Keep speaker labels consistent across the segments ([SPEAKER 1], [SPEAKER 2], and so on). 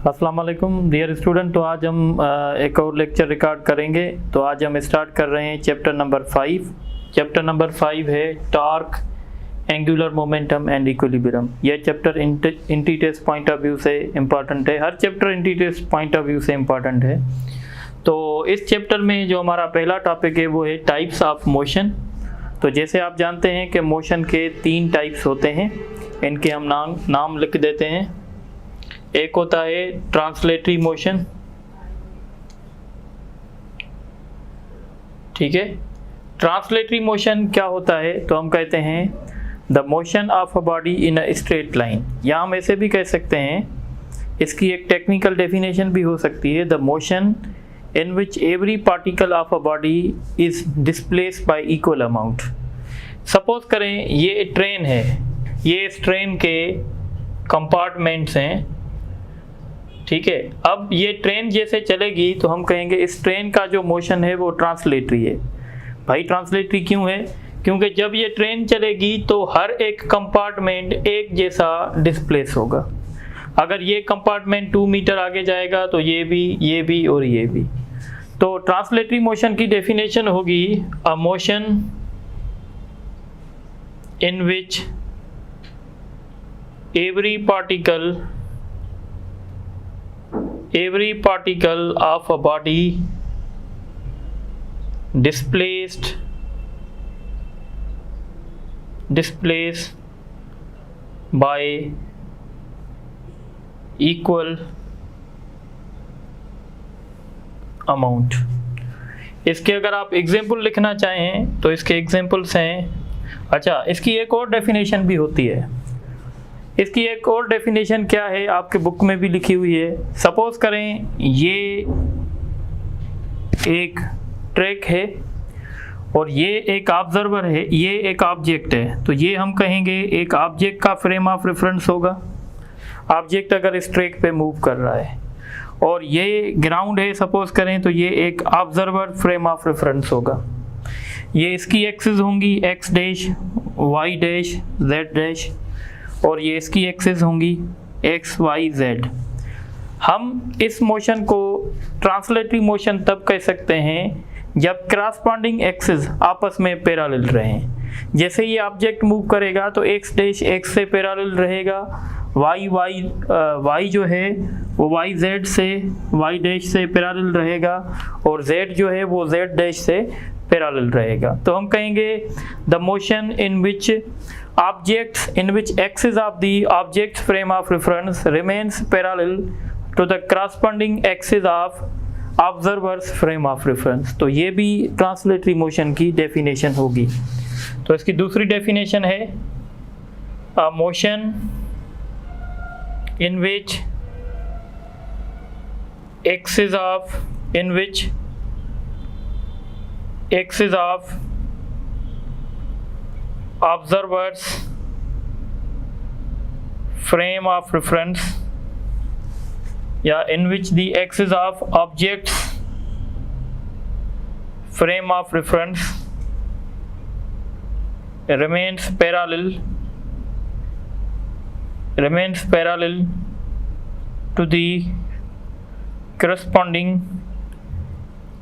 [SPEAKER 1] अस्सलाम वालेकुम dear student. तो आज हम एक और लेक्चर रिकॉर्ड करेंगे। तो आज हम स्टार्ट कर रहे हैं चैप्टर नंबर 5। चैप्टर नंबर 5 है torque, angular momentum and equilibrium. यह चैप्टर इंटीटेस्ट पॉइंट ऑफ व्यू से इम्पॉर्टेंट है। हर चैप्टर इंटीटेस्ट पॉइंट ऑफ व्यू से इम्पॉर्टेंट है। तो इस चैप्टर में जो हमारा पहला टॉपिक है वो है टाइप्स ऑफ मोशन। तो जैसे आप जानते हैं कि मोशन के 3 टाइप्स होते हैं, इनके हम नाम लिख देते हैं। एक होता है ट्रांसलेटरी मोशन, ठीक है। ट्रांसलेटरी मोशन क्या होता है? तो हम कहते हैं the motion of a body in a straight line, या हम ऐसे भी कह सकते हैं, इसकी एक टेक्निकल डेफिनेशन भी हो सकती है, the motion in which every particle of a body is displaced by equal amount। Suppose करें ये ट्रेन है, ये इस ट्रेन के कंपार्टमेंट्स हैं, ठीक है। अब ये ट्रेन जैसे चलेगी तो हम कहेंगे इस ट्रेन का जो मोशन है वो ट्रांसलेटरी है। भाई ट्रांसलेटरी क्यों है? क्योंकि जब ये ट्रेन चलेगी तो हर एक कंपार्टमेंट एक जैसा डिस्प्लेस होगा। अगर ये कंपार्टमेंट 2 मीटर आगे जाएगा तो ये भी और ये भी। तो ट्रांसलेटरी मोशन की डेफिनेशन होगी a motion in which every particle of a body displaced by equal amount. इसके अगर आप एग्जाम्पल लिखना चाहें तो इसके एग्जाम्पल्स हैं। अच्छा, इसकी एक और डेफिनेशन भी होती है। इसकी एक और डेफिनेशन क्या है, आपके बुक में भी लिखी हुई है। सपोज करें ये एक ट्रैक है और ये एक ऑब्जर्वर है, ये एक ऑब्जेक्ट है। तो ये हम कहेंगे एक ऑब्जेक्ट का फ्रेम ऑफ रेफरेंस होगा। ऑब्जेक्ट अगर इस ट्रैक पे मूव कर रहा है और ये ग्राउंड है सपोज करें, तो ये एक ऑब्जर्वर फ्रेम ऑफ रेफरेंस होगा। ये इसकी एक्सिस होंगी X dash, Y dash, Z dash, और ये इसकी एक्सिस होंगी एक्स वाई जेड। हम इस मोशन को ट्रांसलेटरी मोशन तब कह सकते हैं जब क्रॉसपॉन्डिंग एक्सिस आपस में पैरेलल रहें। जैसे ये ऑब्जेक्ट मूव करेगा तो एक्स डैश एक्स से पैरेलल रहेगा, वाई जो है वो वाई जेड से, वाई डैश से पैरेलल रहेगा, और जेड जो है वो जेड डैश से पैरेलल रहेगा। तो हम कहेंगे the motion in which axis of the object frame of reference remains parallel to the corresponding axis of observer's frame of reference. तो ये भी ट्रांसलेटरी मोशन की डेफिनेशन होगी। तो इसकी दूसरी डेफिनेशन है a motion in which axis of observers frame of reference, या in which the axis of objects frame of reference remains parallel to the corresponding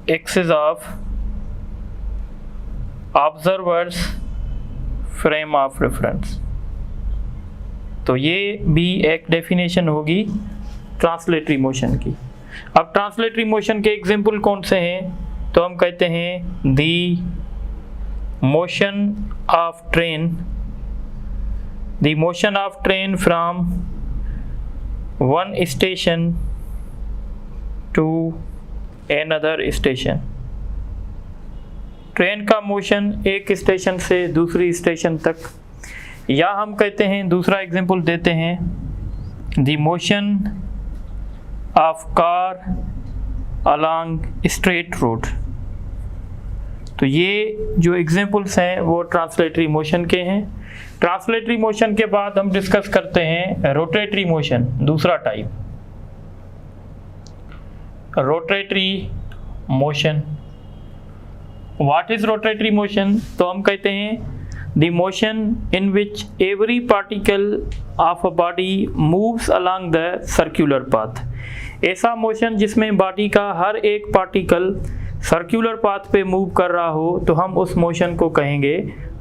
[SPEAKER 1] axis of observer's frame of reference। तो ये भी एक definition होगी translatory motion की। अब translatory motion के example कौन से हैं? तो हम कहते हैं दी motion of train, the motion of train from one station to another station। Train का मोशन एक स्टेशन से दूसरी स्टेशन तक। या हम कहते हैं, दूसरा एग्जांपल देते हैं, the motion of car along straight road। तो ये जो एग्जांपल्स हैं वो ट्रांसलेटरी मोशन के हैं। ट्रांसलेटरी मोशन के बाद हम डिस्कस करते हैं रोटेटरी मोशन, दूसरा type. Rotatory motion, what is rotatory motion? तो हम कहते हैं the motion in which every particle of a body moves along the circular path। ऐसा मोशन जिसमें बॉडी का हर एक पार्टिकल सर्कुलर पाथ पे मूव कर रहा हो तो हम उस मोशन को कहेंगे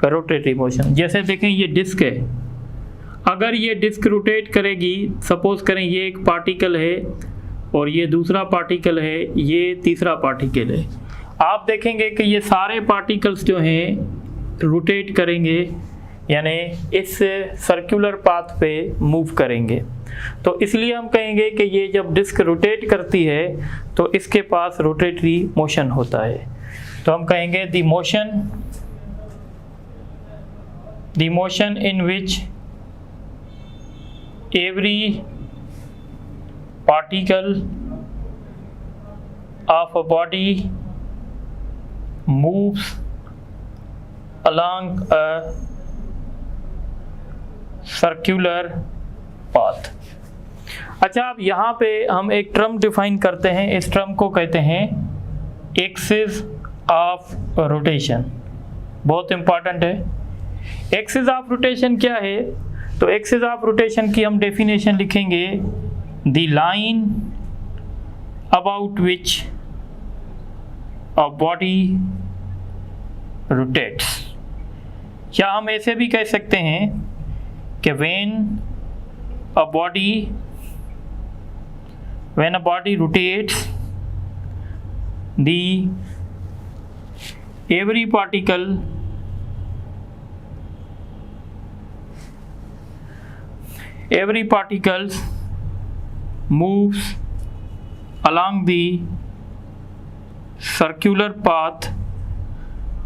[SPEAKER 1] रोटेटरी मोशन। जैसे देखें ये डिस्क है, अगर ये डिस्क रोटेट करेगी, सपोज करें ये एक पार्टिकल है और ये दूसरा पार्टिकल है, ये तीसरा पार्टिकल है, आप देखेंगे कि ये सारे पार्टिकल्स जो हैं रोटेट करेंगे, यानी इस सर्कुलर पाथ पे मूव करेंगे। तो इसलिए हम कहेंगे कि ये जब डिस्क रोटेट करती है तो इसके पास रोटेटरी मोशन होता है। तो हम कहेंगे the motion in which every particle of a body moves along a circular path। अच्छा, अब यहाँ पे हम एक टर्म डिफाइन करते हैं, इस टर्म को कहते हैं एक्सिस ऑफ रोटेशन। बहुत इंपॉर्टेंट है। एक्सिस ऑफ रोटेशन क्या है? तो एक्सिस ऑफ रोटेशन की हम डेफिनेशन लिखेंगे, the line about which a body rotates। या हम ऐसे भी कह सकते हैं कि when a body rotates, every particles moves along the circular path,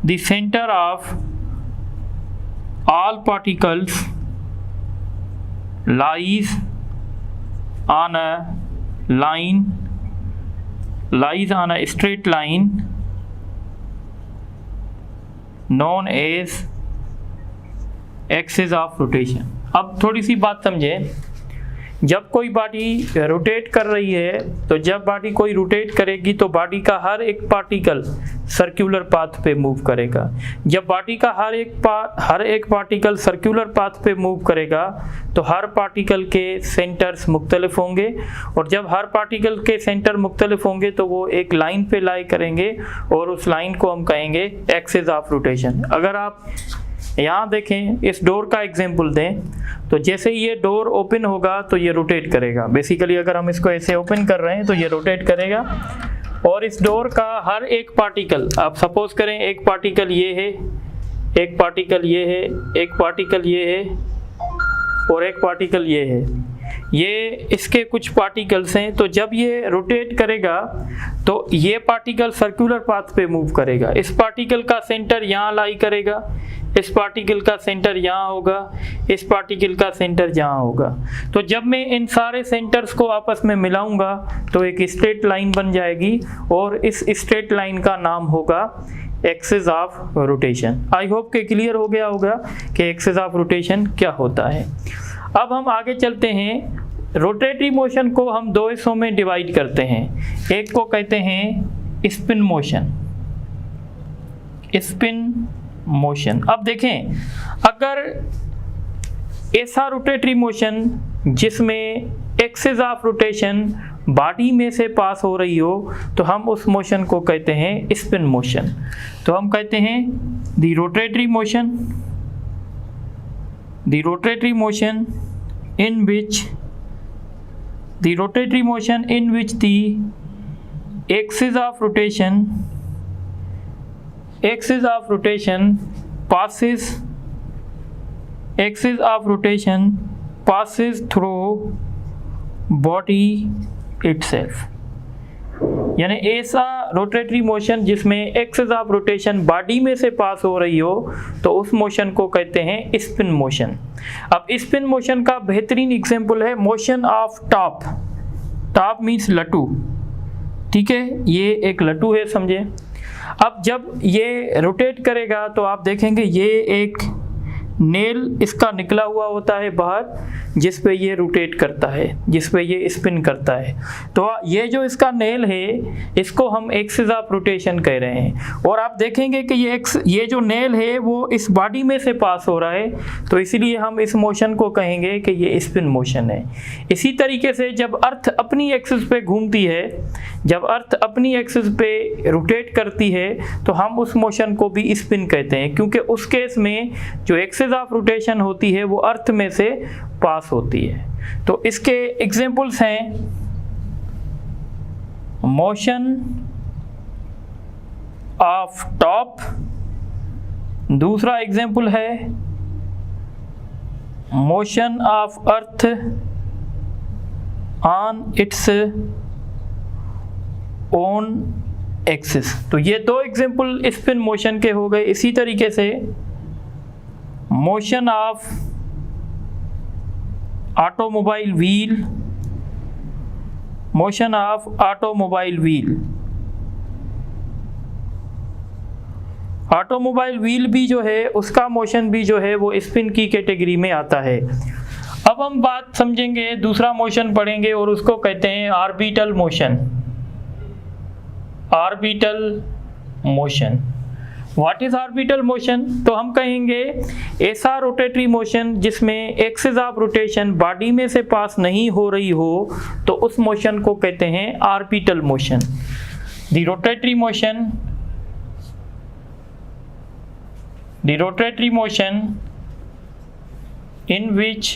[SPEAKER 1] the center of all particles lies on a straight line known as axis of rotation। अब थोड़ी सी बात समझे, जब कोई बॉडी रोटेट कर रही है तो जब बॉडी कोई रोटेट करेगी तो बॉडी का हर एक पार्टिकल सर्कुलर पाथ पे मूव करेगा। जब बॉडी का हर एक पार्टिकल सर्कुलर पाथ पे मूव करेगा तो हर पार्टिकल के सेंटर्स मुख्तलिफ होंगे, और जब हर पार्टिकल के सेंटर मुख्तलिफ होंगे तो वो एक लाइन पे लाई करेंगे और उस लाइन को हम कहेंगे एक्सिस ऑफ रोटेशन। अगर आप यहाँ देखें, इस डोर का एग्जांपल दें तो जैसे ये डोर ओपन होगा तो ये रोटेट करेगा। बेसिकली अगर हम इसको ऐसे ओपन कर रहे हैं तो ये रोटेट करेगा, और इस डोर का हर एक पार्टिकल, आप सपोज करें एक पार्टिकल ये है, एक पार्टिकल ये है, एक पार्टिकल ये है और एक पार्टिकल ये है, ये इसके कुछ पार्टिकल्स हैं। तो जब ये रोटेट करेगा तो ये पार्टिकल सर्कुलर पाथ पे मूव करेगा। इस पार्टिकल का सेंटर यहाँ लाई करेगा, इस पार्टिकल का सेंटर यहाँ होगा, इस पार्टिकल का सेंटर यहाँ होगा। तो जब मैं इन सारे सेंटर्स को आपस में मिलाऊंगा तो एक स्ट्रेट लाइन बन जाएगी, और इस स्ट्रेट लाइन का नाम होगा axis of rotation. I hope कि क्लियर हो गया होगा कि एक्सिस ऑफ रोटेशन क्या होता है। अब हम आगे चलते हैं। रोटेटरी मोशन को हम दो हिस्सों में डिवाइड करते हैं। एक को कहते हैं स्पिन मोशन, स्पिन मोशन। अब देखें, अगर ऐसा रोटेटरी मोशन जिसमें एक्सिस ऑफ रोटेशन बॉडी में से पास हो रही हो तो हम उस मोशन को कहते हैं स्पिन मोशन। तो हम कहते हैं the rotatory motion in which the axis of rotation passes through body itself। यानी ऐसा रोटेटरी मोशन जिसमें एक्सिस ऑफ रोटेशन बॉडी में से पास हो रही हो तो उस मोशन को कहते हैं स्पिन मोशन। अब स्पिन मोशन का बेहतरीन एग्जांपल है motion of top. Top means लट्टू, ठीक है, ये एक लट्टू है समझे। अब जब ये रोटेट करेगा तो आप देखेंगे ये एक नेल इसका निकला हुआ होता है बाहर, जिस पे ये रोटेट करता है, जिस पे ये स्पिन करता है। तो ये जो इसका नेल है इसको हम एक्सिस ऑफ रोटेशन कह रहे हैं। और आप देखेंगे कि ये जो नेल है वो इस बॉडी में से पास हो रहा है, तो इसीलिए हम इस मोशन को कहेंगे कि ये स्पिन मोशन है। इसी तरीके से जब अर्थ अपनी एक्सिस पे घूमती है, जब अर्थ अपनी एक्सिस पे रोटेट करती है, तो हम उस मोशन को भी स्पिन कहते हैं, क्योंकि उस केस में जो एक्सिस ऑफ रोटेशन होती है वो अर्थ में से पास होती है। तो इसके एग्जांपल्स हैं मोशन ऑफ टॉप, दूसरा एग्जांपल है motion of earth on its own axis. तो ये दो एग्जांपल स्पिन मोशन के हो गए। इसी तरीके से motion of automobile wheel, motion of automobile wheel, automobile wheel भी जो है उसका मोशन भी जो है वो स्पिन की कैटेगरी में आता है। अब हम बात समझेंगे, दूसरा मोशन पढ़ेंगे और उसको कहते हैं orbital motion. Orbital motion, what is orbital motion? तो हम कहेंगे ऐसा रोटेटरी मोशन जिसमें एक्सिस ऑफ रोटेशन बॉडी में से पास नहीं हो रही हो, तो उस मोशन को कहते हैं orbital motion. The rotatory motion in which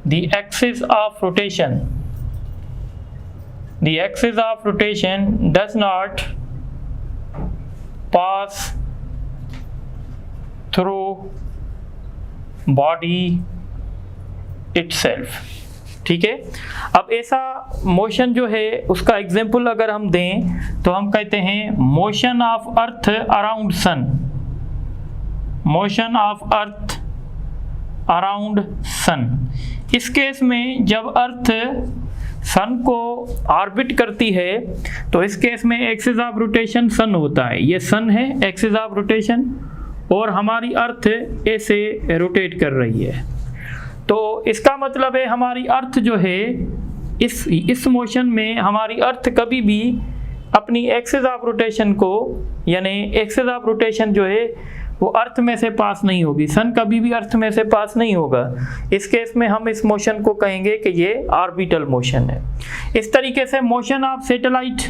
[SPEAKER 1] the axis of rotation does not pass through body itself। ठीक है। अब ऐसा मोशन जो है उसका एग्जाम्पल अगर हम दें तो हम कहते हैं motion of earth around sun, motion of earth around sun. इस केस में जब अर्थ सन को ऑर्बिट करती है तो इस केस में एक्सिस ऑफ रोटेशन सन होता है। ये सन है एक्सिस ऑफ रोटेशन, और हमारी अर्थ ऐसे रोटेट कर रही है। तो इसका मतलब है हमारी अर्थ जो है इस मोशन में हमारी अर्थ कभी भी अपनी एक्सिस ऑफ रोटेशन को, यानी एक्सिस ऑफ रोटेशन जो है वो अर्थ में से पास नहीं होगी। सन कभी भी अर्थ में से पास नहीं होगा। इस केस में हम इस मोशन को कहेंगे कि ये ऑर्बिटल मोशन है। इस तरीके से मोशन ऑफ सैटेलाइट,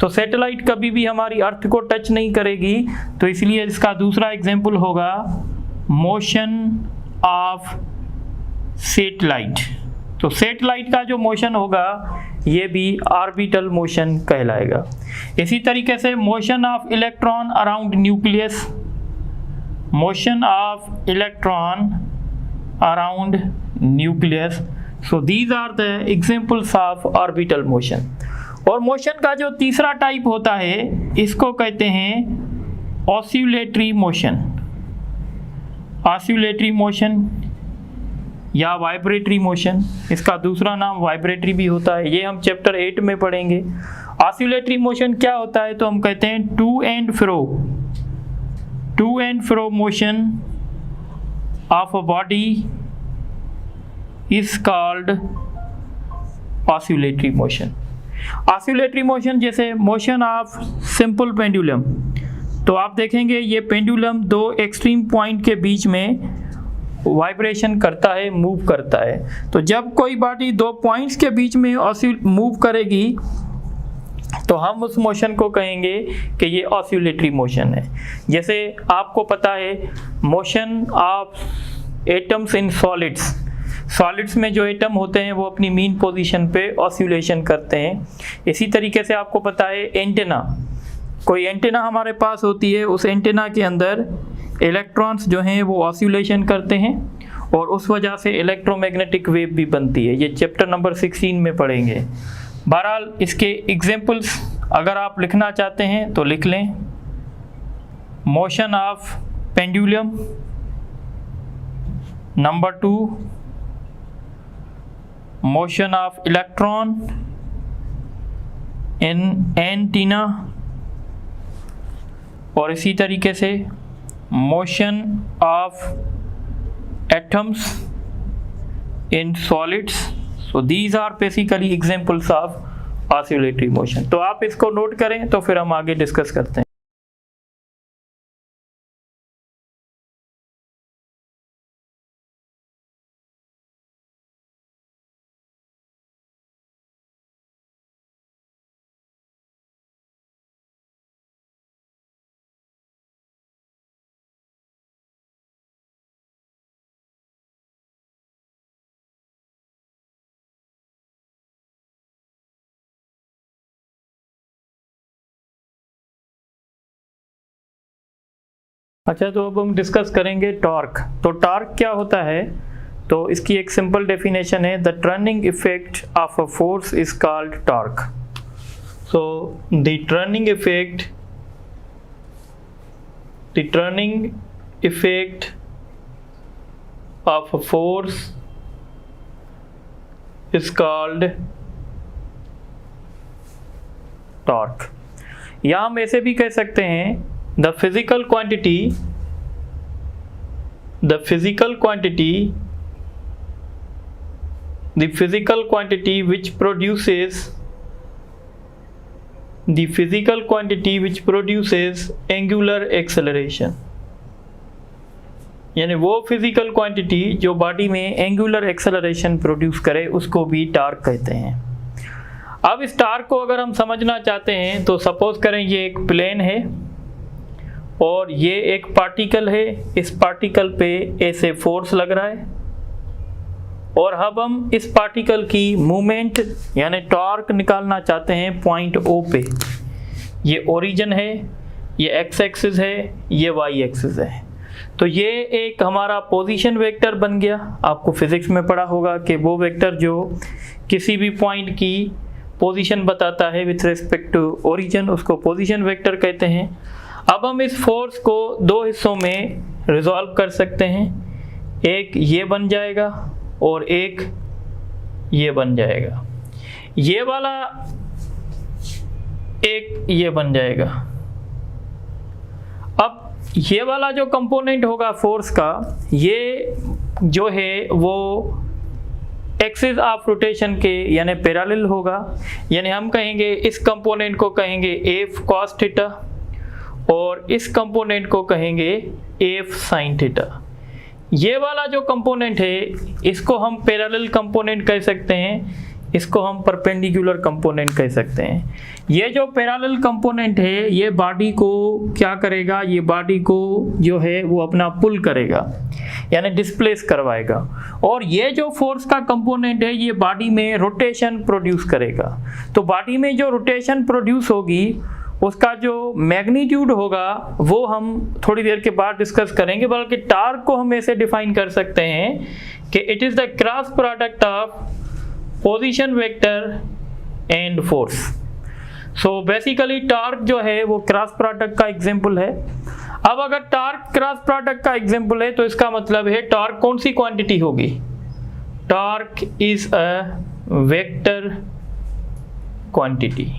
[SPEAKER 1] तो सैटेलाइट कभी भी हमारी अर्थ को टच नहीं करेगी, तो इसलिए इसका दूसरा एग्जाम्पल होगा मोशन ऑफ सैटेलाइट। तो सैटेलाइट का जो मोशन होगा ये भी ऑर्बिटल मोशन कहलाएगा। इसी तरीके से motion of electron around nucleus, motion of electron around nucleus, so these are the examples of orbital motion। और मोशन का जो तीसरा टाइप होता है इसको कहते हैं ऑसिलेटरी मोशन, ऑसिलेटरी मोशन या वाइब्रेटरी मोशन। इसका दूसरा नाम वाइब्रेटरी भी होता है, ये हम चैप्टर 8 में पढ़ेंगे। ऑसिलेटरी मोशन क्या होता है? तो हम कहते हैं to and fro motion of a body is called oscillatory motion. Oscillatory motion जैसे मोशन ऑफ सिंपल पेंडुलम, तो आप देखेंगे ये पेंडुलम दो एक्सट्रीम पॉइंट के बीच में वाइब्रेशन करता है, मूव करता है। तो जब कोई बॉडी दो पॉइंट्स के बीच में मूव करेगी तो हम उस मोशन को कहेंगे कि ये ऑसिलेटरी मोशन है। जैसे आपको पता है motion of atoms in solids में जो एटम होते हैं वो अपनी मीन पोजीशन पे ऑसिलेशन करते हैं। इसी तरीके से आपको पता है एंटेना, कोई एंटेना हमारे पास होती है, उस एंटेना के अंदर इलेक्ट्रॉन्स जो हैं वो ऑसिलेशन करते हैं और उस वजह से इलेक्ट्रोमैग्नेटिक वेव भी बनती है। ये चैप्टर नंबर 16 में पढ़ेंगे। बहरहाल इसके एग्जाम्पल्स अगर आप लिखना चाहते हैं तो लिख लें। Motion of pendulum, number 2 motion of electron in antenna, और इसी तरीके से motion of atoms in solids. So these are basically examples of oscillatory motion. तो आप इसको नोट करें तो फिर हम आगे डिस्कस करते हैं। अच्छा, तो अब हम डिस्कस करेंगे टॉर्क। तो टॉर्क क्या होता है? तो इसकी एक सिंपल डेफिनेशन है, the turning effect of a force is called torque. So the turning effect of a force is called torque. या हम ऐसे भी कह सकते हैं, the physical quantity which produces angular acceleration, यानी वो फिजिकल क्वांटिटी जो बॉडी में एंगुलर एक्सेलरेशन प्रोड्यूस करे उसको भी टॉर्क कहते हैं। अब इस टॉर्क को अगर हम समझना चाहते हैं तो सपोज करें ये एक प्लेन है और ये एक पार्टिकल है, इस पार्टिकल पे ऐसे फोर्स लग रहा है और अब हम इस पार्टिकल की मूवमेंट यानी टॉर्क निकालना चाहते हैं पॉइंट O पे। ये ओरिजिन है, ये एक्स एक्सिस है, ये वाई एक्सिस है। तो ये एक हमारा पोजीशन वेक्टर बन गया। आपको फिजिक्स में पढ़ा होगा कि वो वेक्टर जो किसी भी पॉइंट की पोजीशन बताता है विथ रिस्पेक्ट टू ओरिजिन, उसको पोजीशन वेक्टर कहते हैं। अब हम इस फोर्स को दो हिस्सों में रिजॉल्व कर सकते हैं, एक ये बन जाएगा और एक ये बन जाएगा। ये वाला एक ये बन जाएगा। अब ये वाला जो कंपोनेंट होगा फोर्स का, ये जो है वो एक्सिस ऑफ रोटेशन के यानी पैरेलल होगा। यानी हम कहेंगे इस कंपोनेंट को कहेंगे एफ कॉस थीटा और इस कंपोनेंट को कहेंगे एफ साइन थीटा। ये वाला जो कंपोनेंट है इसको हम पैरेलल कंपोनेंट कह सकते हैं, इसको हम परपेंडिकुलर कंपोनेंट कह सकते हैं। ये जो पैरेलल कंपोनेंट है ये बॉडी को क्या करेगा, ये बॉडी को जो है वो अपना पुल करेगा यानी डिस्प्लेस करवाएगा। और ये जो फोर्स का कंपोनेंट है ये बॉडी में रोटेशन प्रोड्यूस करेगा। तो बॉडी में जो रोटेशन प्रोड्यूस होगी उसका जो मैग्नीट्यूड होगा वो हम थोड़ी देर के बाद डिस्कस करेंगे। बल्कि टॉर्क को हम ऐसे डिफाइन कर सकते हैं कि it is the cross product of position vector and force. So basically torque जो है वो क्रॉस प्रोडक्ट का एग्जांपल है। अब अगर टॉर्क क्रॉस प्रोडक्ट का एग्जांपल है तो इसका मतलब है टॉर्क कौन सी क्वांटिटी होगी? Torque is a vector quantity.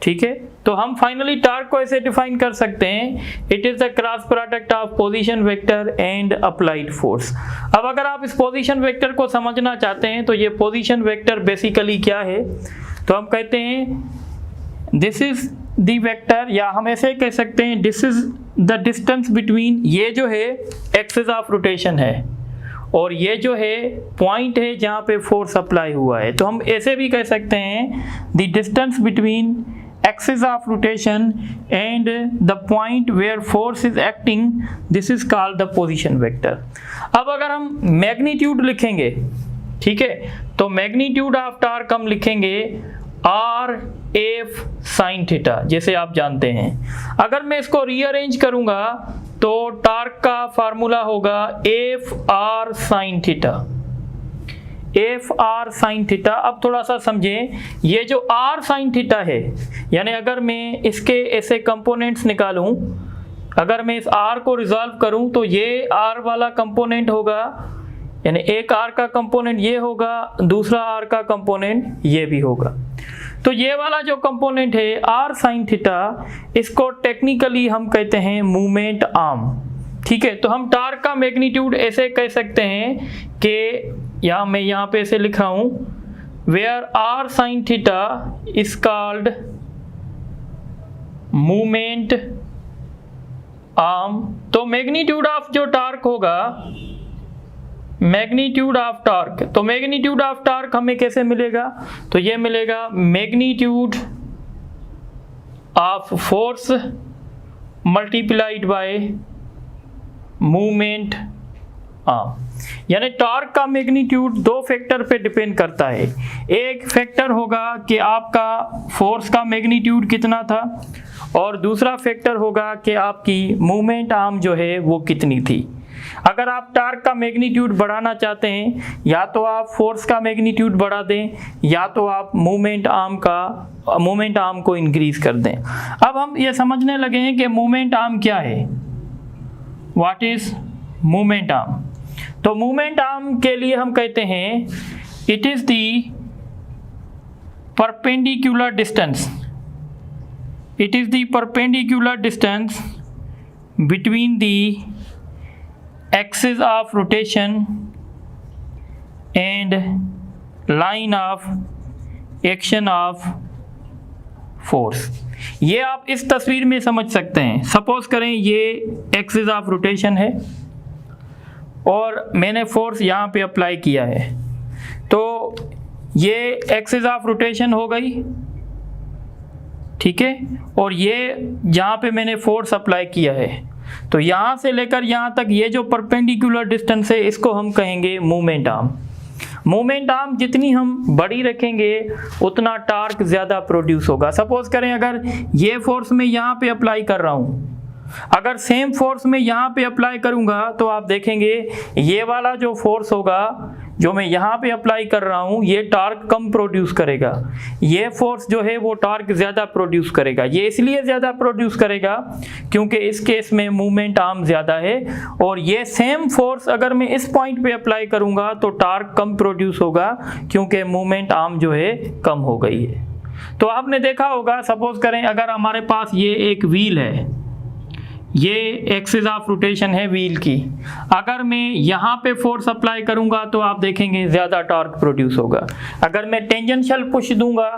[SPEAKER 1] ठीक है, तो हम फाइनली टॉर्क को ऐसे डिफाइन कर सकते हैं, it is the cross product of position vector and applied force. अब अगर आप इस पोजीशन वेक्टर को समझना चाहते हैं तो ये पोजीशन वेक्टर बेसिकली क्या है, तो हम कहते हैं दिस इज द वेक्टर, या हम ऐसे कह सकते हैं this is the distance between, ये जो है एक्सिस ऑफ रोटेशन है और ये जो है पॉइंट है जहाँ पे फोर्स अप्लाई हुआ है। तो हम ऐसे भी कह सकते हैं the distance between axis of rotation and the point where force is acting, this is called the position vector। अब अगर हम मैग्नीट्यूड लिखेंगे, ठीक है, तो मैग्नीट्यूड ऑफ टॉर्क हम लिखेंगे आर एफ साइन थीटा, जैसे आप जानते हैं। अगर मैं इसको रीअरेंज करूंगा तो टॉर्क का फार्मूला होगा F R sine theta, F R sine theta. अब थोड़ा सा समझें, ये जो आर साइन थीटा है यानी अगर मैं इसके ऐसे कंपोनेंट्स निकालूं, अगर मैं इस आर को रिजॉल्व करूं तो ये आर वाला कंपोनेंट होगा, यानी एक आर का कंपोनेंट ये होगा, दूसरा आर का कंपोनेंट ये भी होगा। तो ये वाला जो कंपोनेंट है आर साइन थीटा, इसको टेक्निकली हम कहते हैं मूवमेंट आर्म। ठीक है, तो हम टार्क का मैग्नीट्यूड ऐसे कह सकते हैं कि मैं यहाँ पे ऐसे लिखा हूँ, where r sine theta is called movement arm. तो मैग्नीट्यूड ऑफ जो टार्क होगा, मैग्नीट्यूड ऑफ टार्क, तो मैग्नीट्यूड ऑफ टार्क हमें कैसे मिलेगा, तो ये मिलेगा magnitude of force multiplied by movement arm. यानी टॉर्क का मैग्नीट्यूड दो फैक्टर पे डिपेंड करता है। एक फैक्टर होगा कि आपका फोर्स का मैग्नीट्यूड कितना था, और दूसरा फैक्टर होगा कि आपकी मूवमेंट आर्म जो है वो कितनी थी। अगर आप टार्क का मैग्नीट्यूड बढ़ाना चाहते हैं, या तो आप फोर्स का मैग्नीट्यूड बढ़ा दें, या तो आप मूवमेंट आर्म को इंक्रीज कर दें। अब हम ये समझने लगे हैं कि मूवमेंट आर्म क्या है, व्हाट इज मूवमेंट आर्म। तो मूवमेंट आर्म के लिए हम कहते हैं it is the perpendicular distance, it is the perpendicular distance between the axis of rotation and line of action of force। ये आप इस तस्वीर में समझ सकते हैं। सपोज करें ये एक्सिस ऑफ रोटेशन है और मैंने फोर्स यहाँ पे अप्लाई किया है, तो ये एक्सिस ऑफ रोटेशन हो गई, ठीक है, और ये जहाँ पे मैंने फोर्स अप्लाई किया है, तो यहाँ से लेकर यहाँ तक ये जो परपेंडिकुलर डिस्टेंस है, इसको हम कहेंगे मूवमेंट आर्म। मूवमेंट आर्म जितनी हम बड़ी रखेंगे उतना टार्क ज़्यादा प्रोड्यूस होगा। सपोज करें अगर ये फोर्स मैं यहाँ पे अप्लाई कर रहा हूँ, अगर सेम फोर्स मैं यहाँ पे अप्लाई करूँगा तो आप देखेंगे ये वाला जो फोर्स होगा जो मैं यहाँ पे अप्लाई कर रहा हूँ, ये टार्क कम प्रोड्यूस करेगा। ये फोर्स जो है वो टार्क ज़्यादा प्रोड्यूस करेगा। ये इसलिए ज़्यादा प्रोड्यूस करेगा क्योंकि इस केस में मूवमेंट आर्म ज़्यादा है, और ये सेम फोर्स अगर मैं इस पॉइंट पे अप्लाई करूँगा तो टार्क कम प्रोड्यूस होगा क्योंकि मूवमेंट आर्म जो है कम हो गई है। तो आपने देखा होगा, सपोज करें अगर हमारे पास ये एक व्हील है, ये एक्सिस ऑफ रोटेशन है व्हील की, अगर मैं यहाँ पे फोर्स अप्लाई करूँगा तो आप देखेंगे ज़्यादा टॉर्क प्रोड्यूस होगा। अगर मैं टेंजेंशियल पुश दूंगा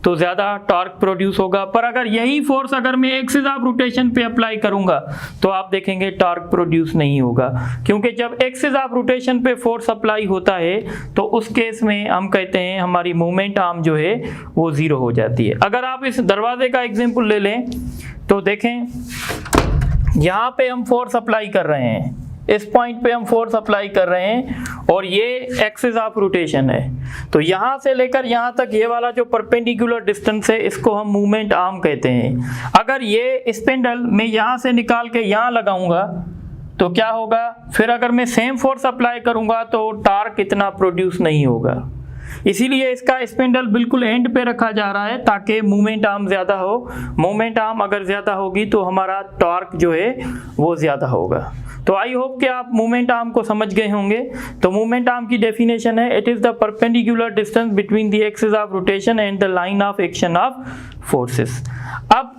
[SPEAKER 1] तो ज़्यादा टॉर्क प्रोड्यूस होगा, पर अगर यही फोर्स अगर मैं एक्सिस ऑफ रोटेशन पे अप्लाई करूँगा तो आप देखेंगे टॉर्क प्रोड्यूस नहीं होगा, क्योंकि जब एक्सिस ऑफ रोटेशन पे फोर्स अप्लाई होता है तो उस केस में हम कहते हैं हमारी मूवमेंट आर्म जो है वो ज़ीरो हो जाती है। अगर आप इस दरवाजे का एग्जाम्पल ले लें तो देखें, यहाँ पे हम फोर्स अप्लाई कर रहे हैं, इस पॉइंट पे हम फोर्स अप्लाई कर रहे हैं, और ये एक्सिस ऑफ रोटेशन है, तो यहाँ से लेकर यहाँ तक ये वाला जो परपेंडिकुलर डिस्टेंस है इसको हम मूवमेंट आर्म कहते हैं। अगर ये स्पिंडल मैं यहाँ से निकाल के यहाँ लगाऊंगा तो क्या होगा, फिर अगर मैं सेम फोर्स अप्लाई करूँगा तो टार्क इतना प्रोड्यूस नहीं होगा। इसीलिए इसका स्पिंडल बिल्कुल एंड पे रखा जा रहा है ताकि मूवमेंट आर्म ज़्यादा हो। मूवमेंट आर्म अगर ज़्यादा होगी तो हमारा टॉर्क जो है वो ज़्यादा होगा। तो आई होप कि आप मूवमेंट आर्म को समझ गए होंगे। तो मूवमेंट आर्म की डेफिनेशन है, it is the perpendicular distance between the axis of rotation and the line of action of forces. अब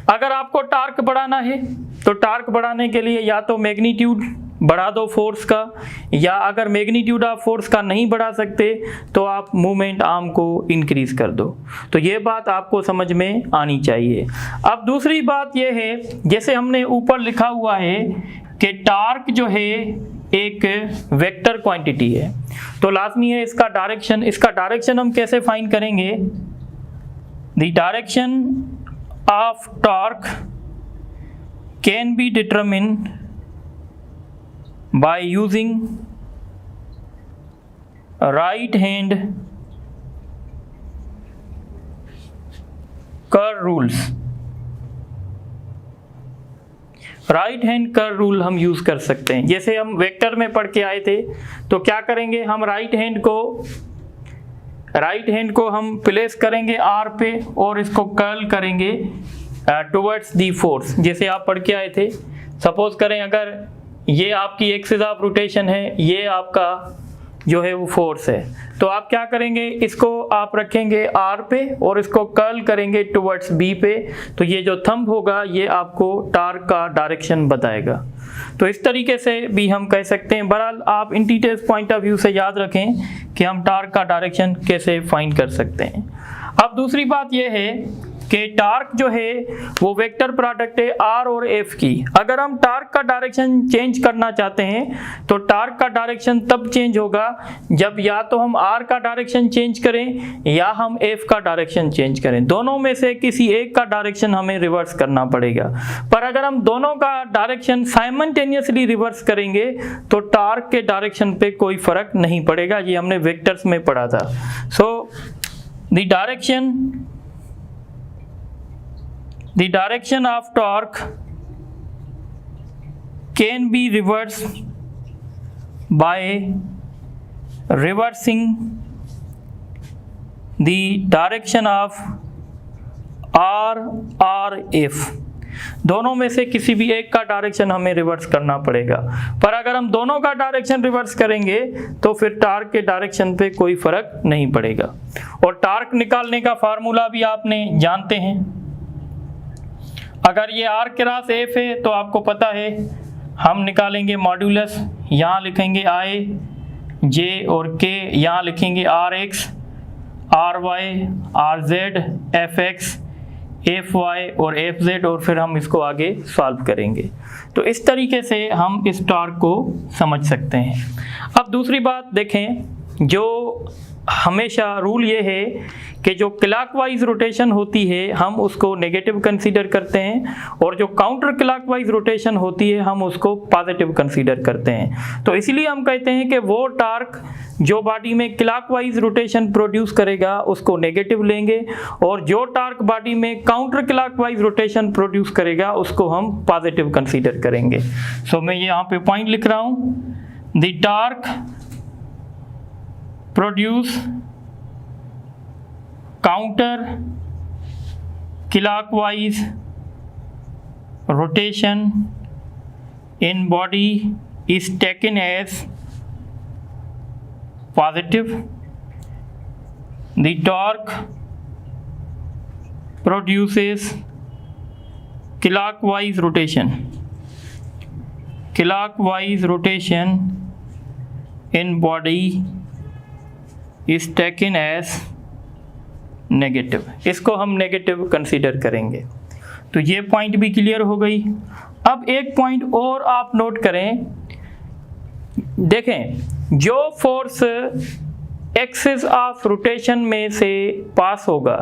[SPEAKER 1] अगर आपको टार्क बढ़ाना है तो टार्क बढ़ाने के लिए या तो मैग्नीट्यूड बढ़ा दो फोर्स का, या अगर मैग्नीट्यूड ऑफ फोर्स का नहीं बढ़ा सकते तो आप मूवमेंट आर्म को इंक्रीज कर दो। तो ये बात आपको समझ में आनी चाहिए। अब दूसरी बात ये है, जैसे हमने ऊपर लिखा हुआ है कि टार्क जो है एक वेक्टर क्वांटिटी है, तो लाजमी है इसका डायरेक्शन हम कैसे फाइंड करेंगे। The direction of torque can be determined by using right hand curve rules। Right hand curve rule हम यूज कर सकते हैं। जैसे हम वेक्टर में पढ़ के आए थे तो क्या करेंगे, हम राइट हैंड को हम प्लेस करेंगे आर पे और इसको कर्ल करेंगे टुवर्ड्स दी फोर्स। जैसे आप पढ़ के आए थे, सपोज करें अगर ये आपकी एक्सिस ऑफ रोटेशन है, ये आपका जो है वो फोर्स है। तो आप क्या करेंगे, इसको आप रखेंगे R पे और इसको कर्ल करेंगे टुवर्ड्स B पे, तो ये जो थंब होगा ये आपको टार्क का डायरेक्शन बताएगा। तो इस तरीके से भी हम कह सकते हैं। बहरहाल आप इंटीजर्स पॉइंट ऑफ व्यू से याद रखें कि हम टार्क का डायरेक्शन कैसे फाइंड कर सकते हैं। अब दूसरी बात यह है कि टार्क जो है वो वेक्टर प्रोडक्ट है R और F की। अगर हम टार्क का डायरेक्शन चेंज करना चाहते हैं तो टार्क का डायरेक्शन तब चेंज होगा जब या तो हम R का डायरेक्शन चेंज करें या हम F का डायरेक्शन चेंज करें। दोनों में से किसी एक का डायरेक्शन हमें रिवर्स करना पड़ेगा। पर अगर हम दोनों का डायरेक्शन साइमल्टेनियसली रिवर्स करेंगे तो टार्क के डायरेक्शन पे कोई फर्क नहीं पड़ेगा। ये हमने वेक्टर्स में पढ़ा था। सो the direction of torque can be reversed by reversing the direction of R or F। दोनों में से किसी भी एक का डायरेक्शन हमें रिवर्स करना पड़ेगा। पर अगर हम दोनों का डायरेक्शन रिवर्स करेंगे तो फिर टार्क के डायरेक्शन पे कोई फर्क नहीं पड़ेगा। और टार्क निकालने का फार्मूला भी आपने जानते हैं। अगर ये R क्रॉस F है तो आपको पता है हम निकालेंगे मॉड्यूलस, यहाँ लिखेंगे I J और K, यहाँ लिखेंगे RX RY RZ FX FY और FZ और फिर हम इसको आगे सॉल्व करेंगे। तो इस तरीके से हम इस टार्क को समझ सकते हैं। अब दूसरी बात देखें, जो हमेशा रूल ये है कि जो क्लॉकवाइज रोटेशन होती है हम उसको नेगेटिव कंसीडर करते हैं और जो काउंटर क्लॉकवाइज रोटेशन होती है हम उसको पॉजिटिव कंसीडर करते हैं। तो इसलिए हम कहते हैं कि वो टार्क जो बॉडी में क्लॉकवाइज रोटेशन प्रोड्यूस करेगा उसको नेगेटिव लेंगे और जो टार्क बॉडी में काउंटर क्लॉकवाइज रोटेशन प्रोड्यूस करेगा उसको हम पॉजिटिव कंसीडर करेंगे। सो मैं यहाँ पे पॉइंट लिख रहा हूँ, the torque produce counter clockwise rotation in body is taken as positive. The torque produces clockwise rotation in body is taken as negative. इसको हम नेगेटिव कंसीडर करेंगे। तो ये पॉइंट भी क्लियर हो गई। अब एक पॉइंट और आप नोट करें, देखें जो फोर्स एक्सिस ऑफ रोटेशन में से पास होगा,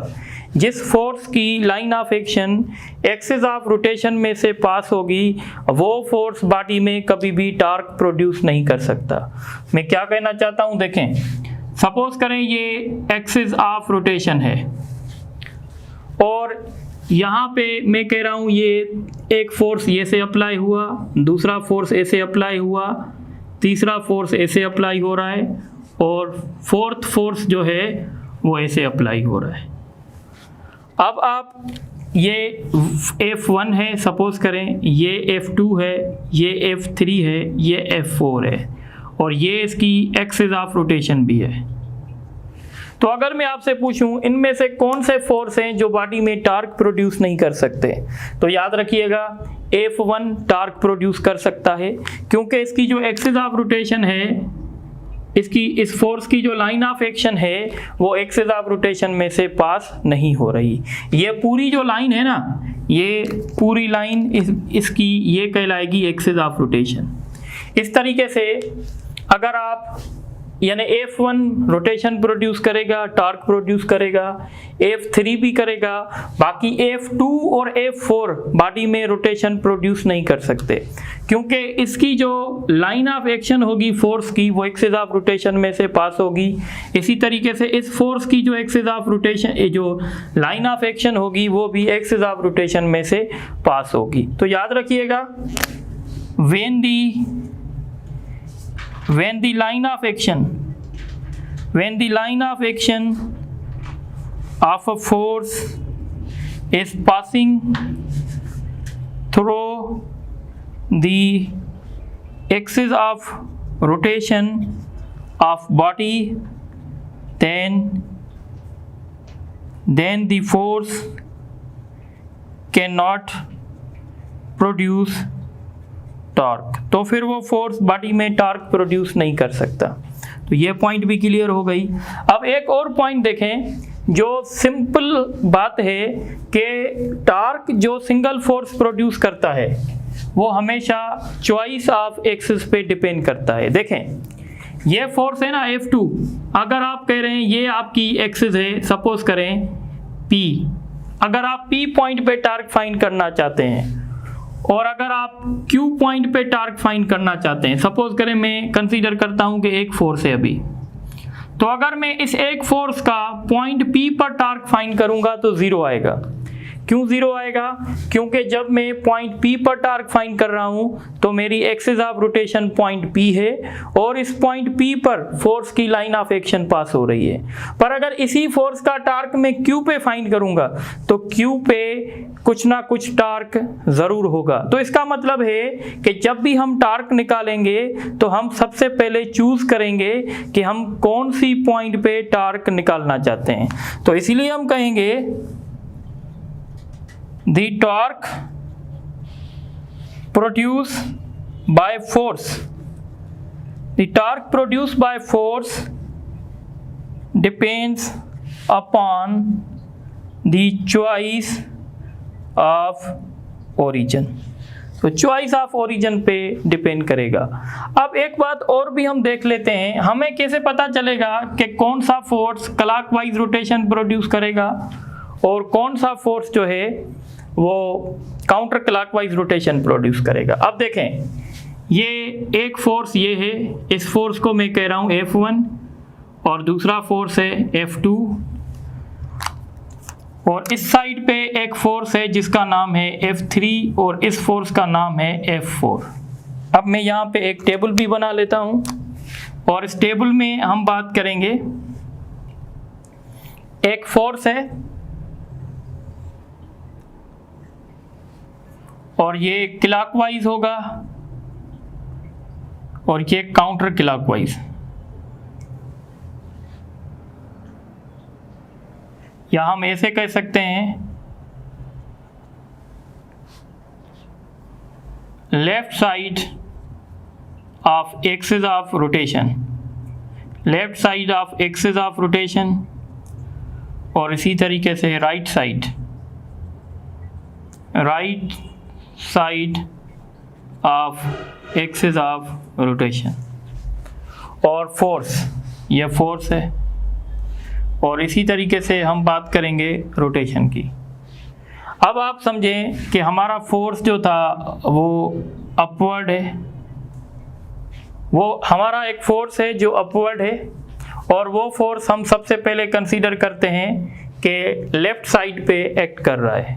[SPEAKER 1] जिस फोर्स की line of action axis of rotation में से पास होगी वो फोर्स बॉडी में कभी भी टार्क प्रोड्यूस नहीं कर सकता। मैं क्या कहना चाहता हूँ, देखें सपोज करें ये एक्सिस ऑफ रोटेशन है और यहाँ पे मैं कह रहा हूँ ये एक फोर्स ये से अप्लाई हुआ, दूसरा फोर्स ऐसे अप्लाई हुआ, तीसरा फोर्स ऐसे अप्लाई हो रहा है और फोर्थ फोर्स जो है वो ऐसे अप्लाई हो रहा है। अब आप ये F1 है सपोज करें, ये F2 है, ये F3 है, ये F4 है और ये इसकी एक्सिस ऑफ रोटेशन भी है। तो अगर मैं आपसे पूछूं इनमें से कौन से फोर्स हैं जो बॉडी में टार्क प्रोड्यूस नहीं कर सकते, तो याद रखिएगा F1 टार्क प्रोड्यूस कर सकता है क्योंकि इसकी जो एक्सिस ऑफ रोटेशन है, इसकी इस फोर्स की जो लाइन ऑफ एक्शन है वो एक्सिस ऑफ रोटेशन में से पास नहीं हो रही। ये पूरी जो लाइन है ना, ये पूरी लाइन इसकी ये कहलाएगी एक्सिस ऑफ रोटेशन। इस तरीके से अगर आप यानी F1 रोटेशन प्रोड्यूस करेगा, टार्क प्रोड्यूस करेगा, F3 भी करेगा, बाकी F2 और F4 बॉडी में रोटेशन प्रोड्यूस नहीं कर सकते क्योंकि इसकी जो लाइन ऑफ एक्शन होगी फोर्स की वो एक्सिस ऑफ रोटेशन में से पास होगी। इसी तरीके से इस फोर्स की जो एक्सिस ऑफ रोटेशन जो लाइन ऑफ एक्शन होगी वो भी एक्सिस ऑफ रोटेशन में से पास होगी। तो याद रखिएगा when the line of action of a force is passing through the axis of rotation of body, then the force cannot produce torque, तो फिर वो फोर्स बॉडी में टॉर्क प्रोड्यूस नहीं कर सकता। तो ये पॉइंट भी क्लियर हो गई। अब एक और पॉइंट देखें जो सिंपल बात है कि टॉर्क जो सिंगल फोर्स प्रोड्यूस करता है वो हमेशा चॉइस ऑफ एक्सिस पे डिपेंड करता है। देखें ये फोर्स है ना F2, अगर आप कह रहे हैं ये आपकी एक्सिस है, सपोज करें P, अगर आप P पॉइंट पे टॉर्क फाइंड करना चाहते हैं और अगर आप Q पॉइंट पे टॉर्क फाइंड करना चाहते हैं, सपोज करें मैं कंसीडर करता हूं कि एक फोर्स है अभी, तो अगर मैं इस एक फोर्स का पॉइंट P पर टॉर्क फाइंड करूंगा तो जीरो आएगा। क्यों जीरो आएगा? क्योंकि जब मैं पॉइंट P पर टॉर्क फाइंड कर रहा हूं तो मेरी axis of rotation point P है और इस पॉइंट P पर फोर्स की लाइन ऑफ एक्शन पास हो रही है। पर अगर इसी फोर्स का टॉर्क मैं Q पे फाइंड करूंगा तो Q पे कुछ ना कुछ टॉर्क जरूर होगा। तो इसका मतलब है कि जब भी हम टॉर्क निकालेंगे तो हम सबसे पहले चूज करेंगे कि हम कौन सी पॉइंट पे टॉर्क निकालना चाहते हैं। तो इसीलिए हम कहेंगे the torque produced by force, the torque produced by force depends upon the choice of origin। तो चॉइस ऑफ ओरिजिन पे डिपेंड करेगा। अब एक बात और भी हम देख लेते हैं, हमें कैसे पता चलेगा कि कौन सा फोर्स क्लॉकवाइज रोटेशन प्रोड्यूस करेगा और कौन सा फोर्स जो है वो काउंटर क्लॉकवाइज रोटेशन प्रोड्यूस करेगा। अब देखें ये एक फोर्स ये है, इस फोर्स को मैं कह रहा हूँ F1 और दूसरा फोर्स है F2 और इस साइड पे एक फोर्स है जिसका नाम है F3 और इस फोर्स का नाम है F4। अब मैं यहाँ पे एक टेबल भी बना लेता हूँ और इस टेबल में हम बात करेंगे, एक फोर्स है और ये क्लॉकवाइज होगा और ये काउंटर क्लॉकवाइज। या हम ऐसे कह सकते हैं left side of axis of rotation, left side of axis of rotation और इसी तरीके से right side, right side of axis of rotation और फोर्स, ये फोर्स है और इसी तरीके से हम बात करेंगे रोटेशन की। अब आप समझें कि हमारा फोर्स जो था वो अपवर्ड है, वो हमारा एक फोर्स है जो अपवर्ड है और वो फोर्स हम सबसे पहले कंसीडर करते हैं कि लेफ्ट साइड पे एक्ट कर रहा है।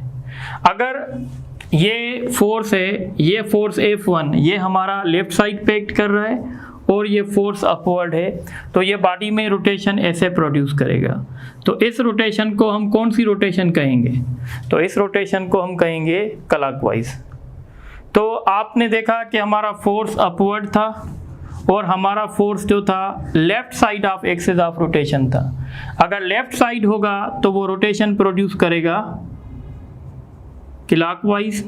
[SPEAKER 1] अगर ये फोर्स है, ये फोर्स F1 ये हमारा लेफ्ट साइड पे एक्ट कर रहा है और ये फोर्स अपवर्ड है, तो ये बॉडी में रोटेशन ऐसे प्रोड्यूस करेगा। तो इस रोटेशन को हम कौन सी रोटेशन कहेंगे? तो इस रोटेशन को हम कहेंगे क्लॉकवाइज। तो आपने देखा कि हमारा फोर्स अपवर्ड था और हमारा फोर्स जो था left side of axis of rotation था। अगर लेफ्ट साइड होगा तो वो रोटेशन प्रोड्यूस करेगा क्लॉकवाइज,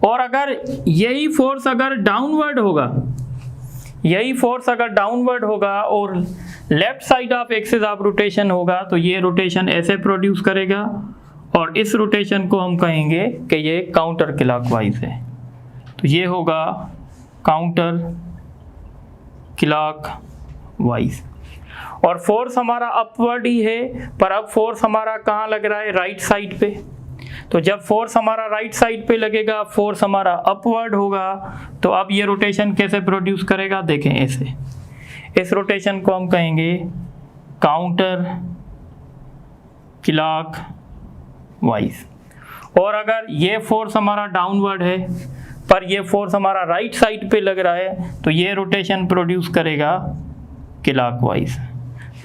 [SPEAKER 1] और अगर यही फोर्स अगर डाउनवर्ड होगा, यही फोर्स अगर डाउनवर्ड होगा और left side of axis of rotation होगा तो ये रोटेशन ऐसे प्रोड्यूस करेगा और इस रोटेशन को हम कहेंगे कि ये काउंटर क्लॉकवाइज है। तो ये होगा काउंटर क्लॉकवाइज और फोर्स हमारा अपवर्ड ही है, पर अब फोर्स हमारा कहाँ लग रहा है? राइट साइड पे। तो जब फोर्स हमारा राइट साइड पे लगेगा, फोर्स हमारा अपवर्ड होगा, तो अब ये रोटेशन कैसे प्रोड्यूस करेगा? देखें ऐसे, इस रोटेशन को हम कहेंगे काउंटर क्लॉकवाइज। और अगर ये फोर्स हमारा डाउनवर्ड है पर ये फोर्स हमारा राइट साइड पे लग रहा है तो ये रोटेशन प्रोड्यूस करेगा क्लॉकवाइज।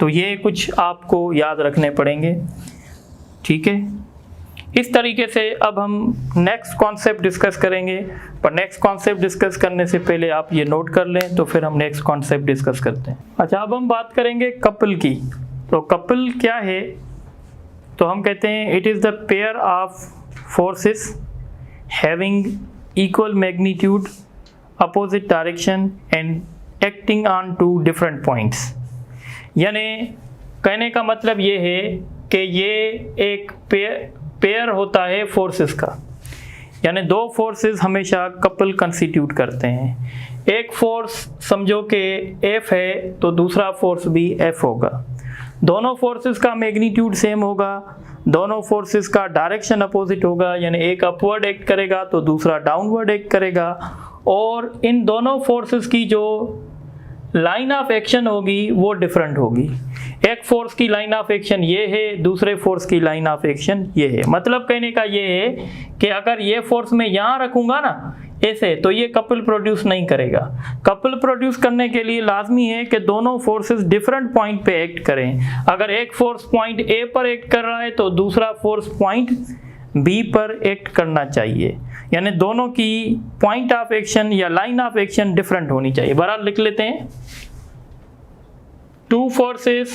[SPEAKER 1] तो ये कुछ आपको याद रखने पड़ेंगे, ठीक है। इस तरीके से अब हम नेक्स्ट कॉन्सेप्ट डिस्कस करेंगे, पर नेक्स्ट कॉन्सेप्ट डिस्कस करने से पहले आप ये नोट कर लें, तो फिर हम नेक्स्ट कॉन्सेप्ट डिस्कस करते हैं। अच्छा, अब हम बात करेंगे कपल की। तो कपल क्या है? तो हम कहते हैं it is the pair of forces having equal magnitude, opposite direction and acting on two different points. यानी कहने का मतलब ये है कि ये एक पेयर होता है फोर्सेस का, यानी दो फोर्सेस हमेशा कपल कंस्टिट्यूट करते हैं। एक फोर्स समझो कि F है तो दूसरा फोर्स भी F होगा। दोनों फोर्सेस का मैग्नीट्यूड सेम होगा, दोनों फोर्सेस का डायरेक्शन अपोजिट होगा, यानी एक अपवर्ड एक्ट करेगा तो दूसरा डाउनवर्ड एक्ट करेगा, और इन दोनों फोर्सेस की जो लाइन ऑफ एक्शन होगी वो डिफरेंट होगी। एक फोर्स की लाइन ऑफ एक्शन ये है, दूसरे फोर्स की लाइन ऑफ एक्शन ये है। मतलब कहने का ये है कि अगर ये फोर्स मैं यहाँ रखूँगा ना ऐसे, तो ये कपल प्रोड्यूस नहीं करेगा। कपल प्रोड्यूस करने के लिए लाजमी है कि दोनों फोर्सेस डिफरेंट पॉइंट पे एक्ट करें। अगर एक फोर्स पॉइंट ए पर एक्ट कर रहा है तो दूसरा फोर्स पॉइंट बी पर एक्ट करना चाहिए, यानी दोनों की पॉइंट ऑफ एक्शन या लाइन ऑफ एक्शन डिफरेंट होनी चाहिए। बहरहाल लिख लेते हैं, two forces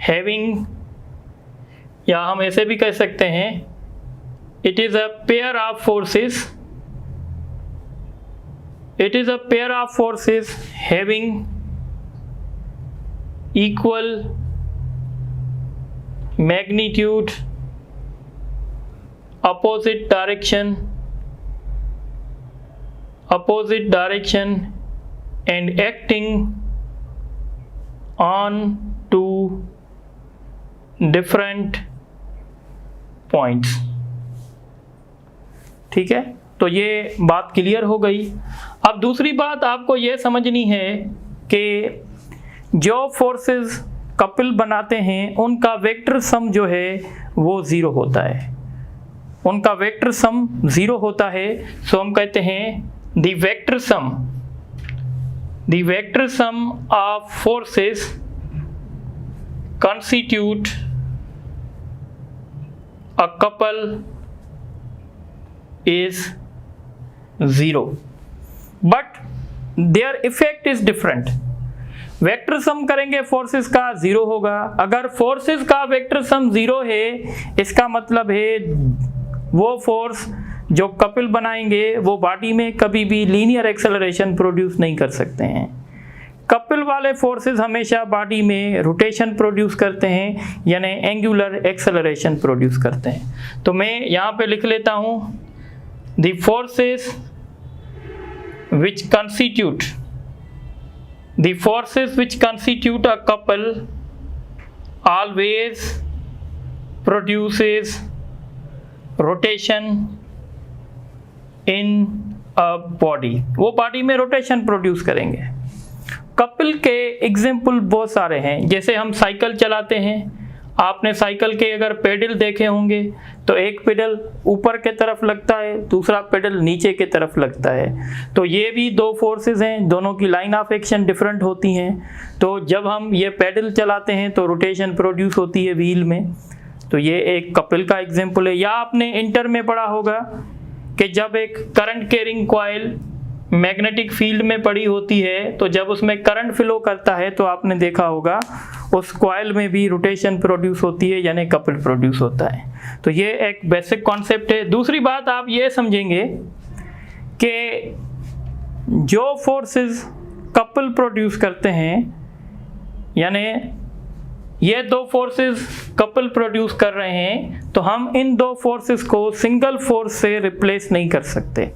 [SPEAKER 1] having, या हम ऐसे भी कह सकते हैं it is a pair of forces having equal magnitude, opposite direction and acting on to different points। ठीक है, तो ये बात क्लियर हो गई। अब दूसरी बात आपको ये समझनी है कि जो फोर्सेस कपल बनाते हैं उनका वेक्टर सम जो है वो ज़ीरो होता है, उनका वेक्टर सम ज़ीरो होता है। सो हम कहते हैं the vector sum of forces constitute a couple is zero, but their effect is different। Vector sum करेंगे फोर्सेस का ज़ीरो होगा। अगर फोर्सेस का वेक्टर सम ज़ीरो है, इसका मतलब है वो फोर्स जो कपल बनाएंगे वो बॉडी में कभी भी लीनियर एक्सेलरेशन प्रोड्यूस नहीं कर सकते हैं। कपल वाले फोर्सेस हमेशा बॉडी में रोटेशन प्रोड्यूस करते हैं, यानी एंगुलर एक्सेलरेशन प्रोड्यूस करते हैं। तो मैं यहाँ पे लिख लेता हूँ, the forces which constitute a couple always produces rotation in a body। वो बॉडी में रोटेशन प्रोड्यूस करेंगे। कपल के एग्जाम्पल बहुत सारे हैं, जैसे हम साइकिल चलाते हैं, आपने साइकिल के अगर पेडल देखे होंगे तो एक पेडल ऊपर के तरफ लगता है, दूसरा पेडल नीचे के तरफ लगता है। तो ये भी दो फोर्सेस हैं, दोनों की लाइन ऑफ एक्शन डिफरेंट होती हैं। तो जब हम ये पेडल चलाते हैं तो रोटेशन प्रोड्यूस होती है व्हील में, तो ये एक कपल का एग्जाम्पल है। या आपने इंटर में पढ़ा होगा कि जब एक current carrying coil magnetic field में पड़ी होती है, तो जब उसमें करंट फ्लो करता है तो आपने देखा होगा उस कॉइल में भी रोटेशन प्रोड्यूस होती है, यानी कपल प्रोड्यूस होता है। तो ये एक बेसिक कॉन्सेप्ट है। दूसरी बात आप ये समझेंगे कि जो फोर्सेस कपल प्रोड्यूस करते हैं, यानी ये दो फोर्सेस कपल प्रोड्यूस कर रहे हैं, तो हम इन दो फोर्सेस को सिंगल फोर्स से रिप्लेस नहीं कर सकते।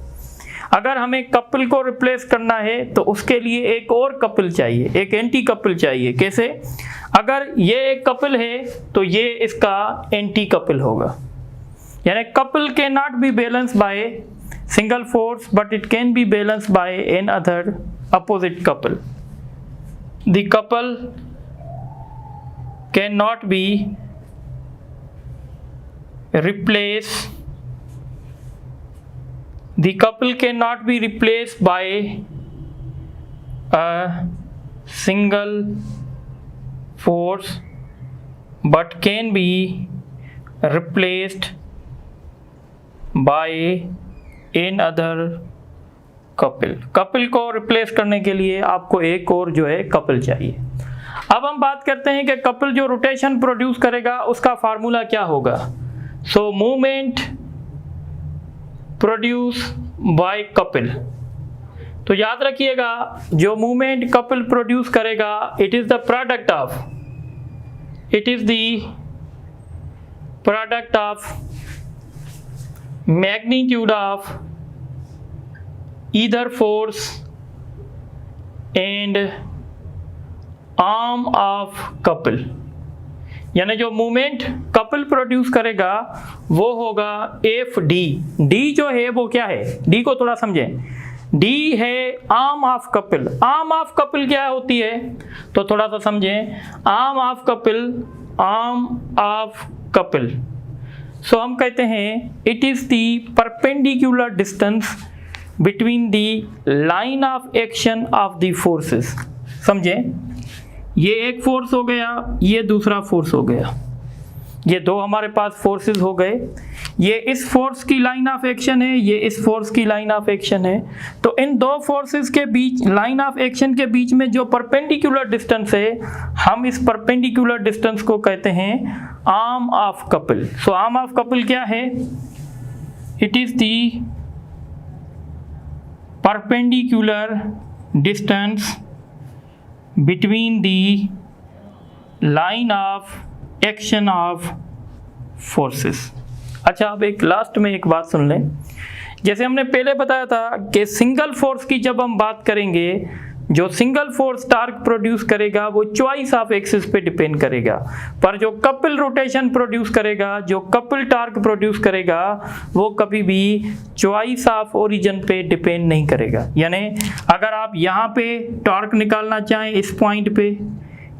[SPEAKER 1] अगर हमें कपल को रिप्लेस करना है तो उसके लिए एक और कपल चाहिए, एक एंटी कपल चाहिए। कैसे? अगर ये एक कपल है तो ये इसका एंटी कपल होगा, यानी couple can not be balance by single force but it can be balance by an other opposite couple. The couple can not be replaced, the couple cannot be replaced by a single force but can be replaced by another couple। Couple को replace करने के लिए आपको एक और जो है couple चाहिए। अब हम बात करते हैं कि कपल जो रोटेशन प्रोड्यूस करेगा उसका फार्मूला क्या होगा। So movement produce by couple, तो याद रखिएगा जो मूवमेंट कपल प्रोड्यूस करेगा it is the product of magnitude of either force and arm of couple, यानी जो मूवमेंट कपल प्रोड्यूस करेगा वो होगा एफ डी। डी जो है वो क्या है, डी को थोड़ा समझें। डी है arm of couple. Arm of couple क्या होती है तो थोड़ा सा समझें। आर्म ऑफ कपल सो हम कहते हैं it is the perpendicular distance between the line of action of the forces. समझें, ये एक फोर्स हो गया, ये दूसरा फोर्स हो गया, ये दो हमारे पास फोर्सेस हो गए। ये इस फोर्स की लाइन ऑफ एक्शन है, ये इस फोर्स की लाइन ऑफ एक्शन है। तो इन दो फोर्सेस के बीच लाइन ऑफ एक्शन के बीच में जो परपेंडिकुलर डिस्टेंस है, हम इस परपेंडिकुलर डिस्टेंस को कहते हैं arm of couple. So arm of couple क्या है, it is the perpendicular distance between the line of action of forces. अच्छा, अब एक लास्ट में एक बात सुन लें। जैसे हमने पहले बताया था कि सिंगल फोर्स की जब हम बात करेंगे, जो सिंगल फोर्स टार्क प्रोड्यूस करेगा वो चॉइस ऑफ एक्सिस पे डिपेंड करेगा, पर जो कपल रोटेशन प्रोड्यूस करेगा, जो कपल टार्क प्रोड्यूस करेगा वो कभी भी चॉइस ऑफ ओरिजिन पे डिपेंड नहीं करेगा। यानी अगर आप यहाँ पे टॉर्क निकालना चाहें इस पॉइंट पे,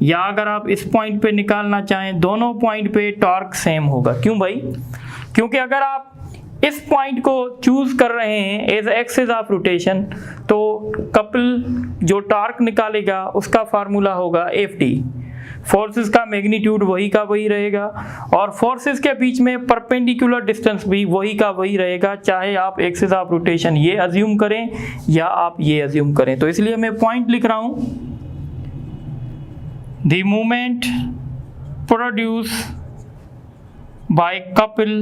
[SPEAKER 1] या अगर आप इस पॉइंट पे निकालना चाहें, दोनों पॉइंट पे टॉर्क सेम होगा। क्यों भाई? क्योंकि अगर आप इस पॉइंट को चूज कर रहे हैं एज एक्सिस ऑफ रोटेशन, तो कपल जो टॉर्क निकालेगा उसका फार्मूला होगा एफ डी। फोर्सेस का मैग्नीट्यूड वही का वही रहेगा और फोर्सेस के बीच में परपेंडिकुलर डिस्टेंस भी वही का वही रहेगा, चाहे आप एक्सिस ऑफ रोटेशन ये अज्यूम करें या आप ये अज्यूम करें। तो इसलिए मैं पॉइंट लिख रहा हूं, the movement produce by couple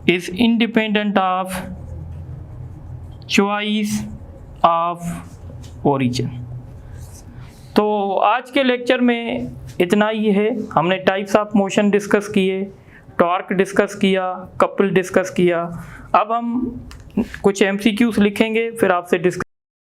[SPEAKER 1] is independent of choice of origin। तो आज के लेक्चर में इतना ही है। हमने टाइप्स ऑफ मोशन डिस्कस किए, टॉर्क डिस्कस किया, कपल डिस्कस किया। अब हम कुछ MCQs लिखेंगे, फिर आपसे डिस्कस